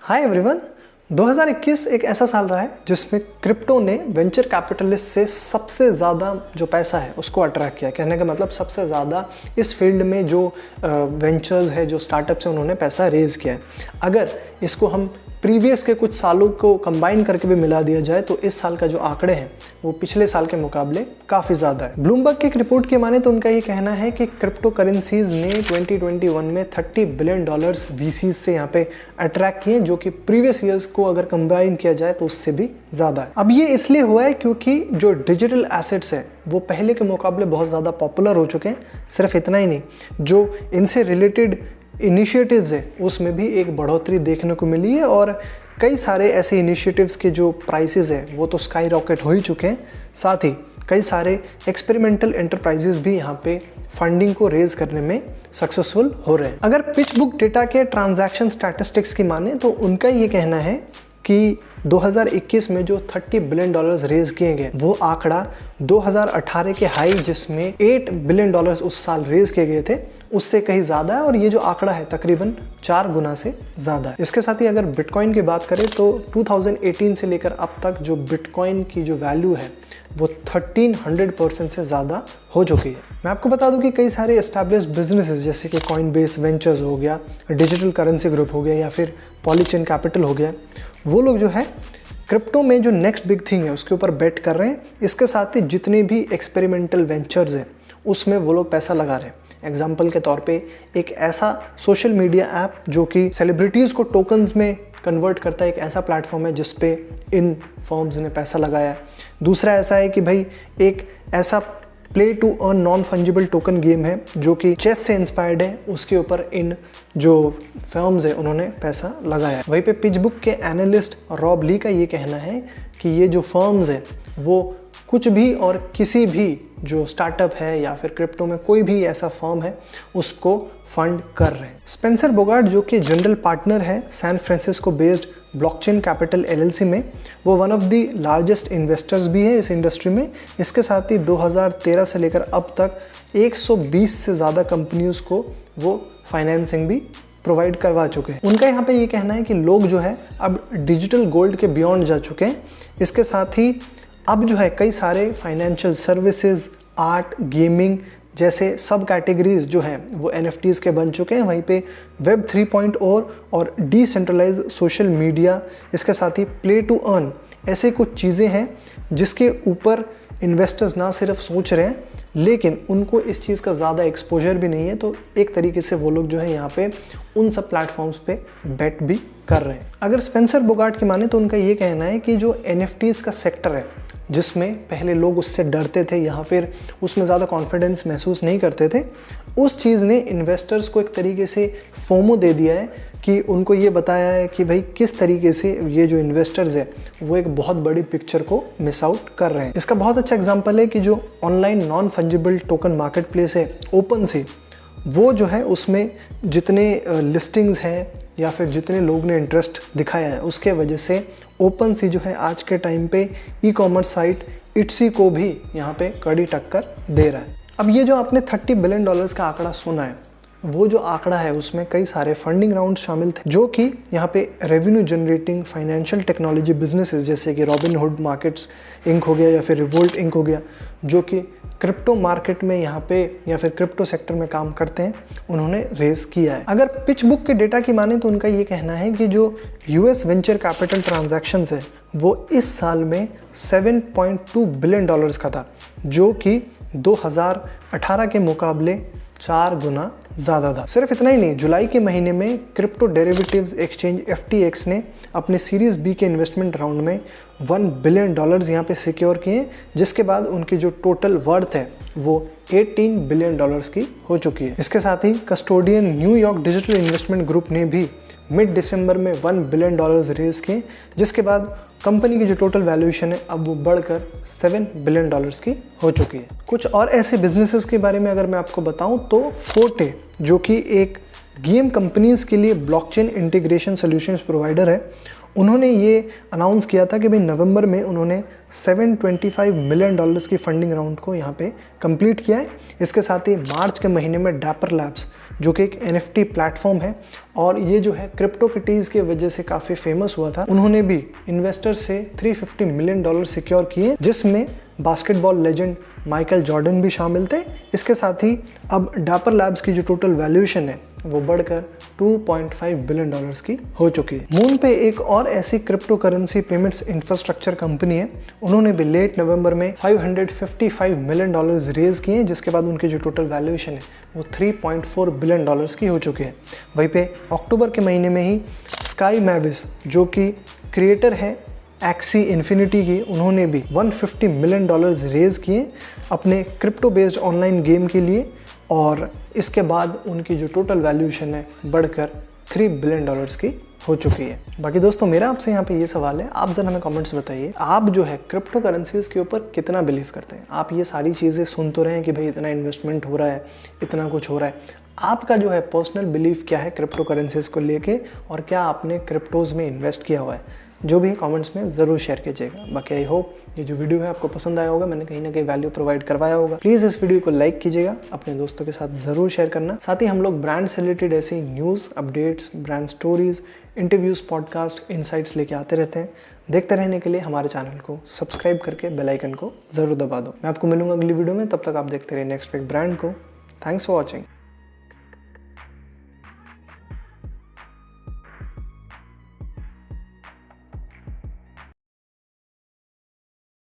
Hi everyone. 2021 एक ऐसा साल रहा है जिसमें क्रिप्टो ने वेंचर कैपिटलिस्ट से सबसे ज़्यादा जो पैसा है उसको अट्रैक्ट किया। कहने का मतलब सबसे ज़्यादा इस फील्ड में जो वेंचर्स है, जो स्टार्टअप्स हैं, उन्होंने पैसा रेज़ किया है। अगर इसको हम प्रीवियस के कुछ सालों को कंबाइन करके भी मिला दिया जाए तो इस साल का जो आंकड़े हैं वो पिछले साल के मुकाबले काफ़ी ज़्यादा है। ब्लूमबर्ग की एक रिपोर्ट के माने तो उनका ये कहना है कि क्रिप्टो करेंसीज ने 2021 में $30 बिलियन वीसीज से यहाँ पे अट्रैक्ट किए, जो कि प्रीवियस ईयर्स को अगर कंबाइन किया जाए तो उससे भी ज़्यादा है। अब ये इसलिए हुआ है क्योंकि जो डिजिटल एसेट्स है वो पहले के मुकाबले बहुत ज़्यादा पॉपुलर हो चुके हैं। सिर्फ इतना ही नहीं, जो इनसे रिलेटेड इनिशिएटिव्स है उसमें भी एक बढ़ोतरी देखने को मिली है और कई सारे ऐसे इनिशिएटिव्स के जो प्राइसेस है वो तो स्काई रॉकेट हो ही चुके हैं। साथ ही कई सारे एक्सपेरिमेंटल एंटरप्राइजेस भी यहाँ पे फंडिंग को रेज करने में सक्सेसफुल हो रहे हैं। अगर पिचबुक डेटा के ट्रांजैक्शन स्टैटिस्टिक्स की माने तो उनका ये कहना है कि 2021 में जो $30 बिलियन रेज किए गए वो आंकड़ा 2018 के हाई जिसमें $8 बिलियन उस साल रेज किए गए थे उससे कहीं ज़्यादा है, और ये जो आंकड़ा है तकरीबन 4 गुना से ज़्यादा है। इसके साथ ही अगर बिटकॉइन की बात करें तो 2018 से लेकर अब तक जो बिटकॉइन की जो वैल्यू है वो 1300% से ज़्यादा हो चुकी है। मैं आपको बता दूं कि कई सारे एस्टैब्लिश्ड बिजनेसेस जैसे कि कॉइनबेस वेंचर्स हो गया, डिजिटल करेंसी ग्रुप हो गया या फिर पॉलीचेन कैपिटल हो गया, वो लोग जो है क्रिप्टो में जो नेक्स्ट बिग थिंग है उसके ऊपर बेट कर रहे हैं। इसके साथ ही जितने भी एक्सपेरिमेंटल वेंचर्स हैं उसमें वो लोग पैसा लगा रहे हैं। एग्जाम्पल के तौर पे एक ऐसा सोशल मीडिया ऐप जो कि सेलिब्रिटीज़ को टोकन्स में कन्वर्ट करता है, एक ऐसा प्लेटफॉर्म है जिस पे इन फर्म्स ने पैसा लगाया है। दूसरा ऐसा है कि भाई एक ऐसा play to earn non fungible token game है जो कि चेस से इंस्पायर्ड है, उसके ऊपर इन जो फर्म्स है उन्होंने पैसा लगाया है। वहीं पे पिचबुक के एनालिस्ट रॉब ली का ये कहना है कि ये जो फर्म्स है वो कुछ भी और किसी भी जो स्टार्टअप है या फिर क्रिप्टो में कोई भी ऐसा फर्म है उसको फंड कर रहे हैं। स्पेंसर बोगार्ट जो कि जनरल पार्टनर है San Francisco based blockchain capital LLC में, वो one of the largest investors भी है इस इंडस्ट्री में। इसके साथ ही 2013 से लेकर अब तक 120 से ज़्यादा कंपनियों को वो फाइनेंसिंग भी प्रोवाइड करवा चुके हैं। उनका यहाँ पे ये कहना है कि लोग जो है अब डिजिटल गोल्ड के बियॉन्ड जा चुके हैं। इसके साथ ही अब जो है कई सारे फाइनेंशियल सर्विसेज, आर्ट, गेमिंग जैसे सब कैटेगरीज जो हैं वो NFTs के बन चुके हैं। वहीं पे वेब 3.0 और डिसेंट्रलाइज्ड सोशल मीडिया, इसके साथ ही प्ले टू अर्न, ऐसे कुछ चीज़ें हैं जिसके ऊपर इन्वेस्टर्स ना सिर्फ सोच रहे हैं लेकिन उनको इस चीज़ का ज़्यादा एक्सपोजर भी नहीं है, तो एक तरीके से वो लोग जो है यहाँ पे उन सब प्लेटफॉर्म्स पे बेट भी कर रहे हैं। अगर स्पेंसर बोगार्ट की माने तो उनका ये कहना है कि जो NFTs का सेक्टर है जिसमें पहले लोग उससे डरते थे या फिर उसमें ज़्यादा कॉन्फिडेंस महसूस नहीं करते थे, उस चीज़ ने इन्वेस्टर्स को एक तरीके से फोमो दे दिया है कि उनको ये बताया है कि भाई किस तरीके से ये जो इन्वेस्टर्स है वो एक बहुत बड़ी पिक्चर को मिस आउट कर रहे हैं। इसका बहुत अच्छा एग्जांपल है कि जो online non fungible token market place है OpenSea, वो जो है उसमें जितने लिस्टिंग्स हैं या फिर जितने लोग ने इंटरेस्ट दिखाया है उसके वजह से OpenSea जो है आज के टाइम पे ई-कॉमर्स साइट Etsy को भी यहाँ पे कड़ी टक्कर दे रहा है। अब ये जो आपने $30 बिलियन का आंकड़ा सुना है, वो जो आंकड़ा है उसमें कई सारे फंडिंग राउंड शामिल थे जो कि यहाँ पे revenue generating financial technology businesses जैसे कि रॉबिनहुड मार्केट्स इंक हो गया या फिर रिवोल्ट इंक हो गया, जो कि क्रिप्टो मार्केट में यहाँ पे या फिर क्रिप्टो सेक्टर में काम करते हैं, उन्होंने रेस किया है। अगर पिचबुक के डेटा की माने तो उनका ये कहना है कि जो US वेंचर कैपिटल ट्रांजैक्शंस है वो इस साल में $7.2 बिलियन का था, जो कि 2018 के मुकाबले 4 गुना ज़्यादा था। सिर्फ इतना ही नहीं, जुलाई के महीने में क्रिप्टो डेरिवेटिव्स एक्सचेंज FTX ने अपने सीरीज B के इन्वेस्टमेंट राउंड में $1 बिलियन यहाँ पे सिक्योर किए, जिसके बाद उनकी जो टोटल वर्थ है वो $18 बिलियन की हो चुकी है। इसके साथ ही custodian New York digital investment group ने भी मिड दिसंबर में $1 बिलियन रेज किए, जिसके बाद कंपनी की जो टोटल वैल्यूएशन है अब वो बढ़कर $7 बिलियन की हो चुकी है। कुछ और ऐसे बिजनेसेस के बारे में अगर मैं आपको बताऊं तो फोर्टे जो कि एक गेम कंपनीज के लिए ब्लॉकचेन इंटीग्रेशन सॉल्यूशंस प्रोवाइडर है, उन्होंने ये अनाउंस किया था कि भाई नवंबर में उन्होंने $725 मिलियन की फंडिंग राउंड को यहाँ पे कंप्लीट किया है। इसके साथ ही मार्च के महीने में डैपर लैब्स, जो कि एक NFT प्लेटफॉर्म है और ये जो है क्रिप्टोकिटीज़ की वजह से काफ़ी फेमस हुआ था, उन्होंने भी इन्वेस्टर से $350 मिलियन सिक्योर किए, जिसमें बास्केटबॉल लेजेंड माइकल जॉर्डन भी शामिल थे। इसके साथ ही अब डैपर लैब्स की जो टोटल वैल्यूएशन है वो बढ़कर $2.5 बिलियन की हो चुकी है। मून पे एक और ऐसी crypto currency payments infrastructure company है, उन्होंने भी लेट नवंबर में $555 मिलियन रेज किए हैं, जिसके बाद उनकी जो टोटल वैल्यूएशन है वो $3.4 बिलियन की हो चुकी है। वहीं पे अक्टूबर के महीने में ही स्काई मैविस, जो कि क्रिएटर है एक्सी इन्फिनिटी की, उन्होंने भी $150 मिलियन रेज किए अपने क्रिप्टो बेस्ड ऑनलाइन गेम के लिए और इसके बाद उनकी जो टोटल वैल्यूएशन है बढ़कर $3 बिलियन की हो चुकी है। बाकी दोस्तों, मेरा आपसे यहाँ पे ये सवाल है, आप जरा हमें कमेंट्स बताइए, आप जो है क्रिप्टो करेंसीज के ऊपर कितना बिलीव करते हैं? आप ये सारी चीज़ें सुन तो रहे हैं कि भाई इतना इन्वेस्टमेंट हो रहा है, इतना कुछ हो रहा है, आपका जो है पर्सनल बिलीफ क्या है क्रिप्टो करेंसीज को लेके, और क्या आपने क्रिप्टोज़ में इन्वेस्ट किया हुआ है? जो भी है कमेंट्स में ज़रूर शेयर कीजिएगा। बाकी आई होप ये जो वीडियो है आपको पसंद आया होगा, मैंने कहीं ना कहीं वैल्यू प्रोवाइड करवाया होगा। प्लीज़ इस वीडियो को लाइक कीजिएगा, अपने दोस्तों के साथ ज़रूर शेयर करना। साथ ही हम लोग ब्रांड से रिलेटेड ऐसी news, updates, brand stories, interviews, podcast, insights लेके आते रहते हैं। देखते रहने के लिए हमारे चैनल को सब्सक्राइब करके बेल आइकन को ज़रूर दबा दो। मैं आपको मिलूंगा अगली वीडियो में, तब तक आप देखते रहिए नेक्स्ट वीक ब्रांड को। Thanks for watching.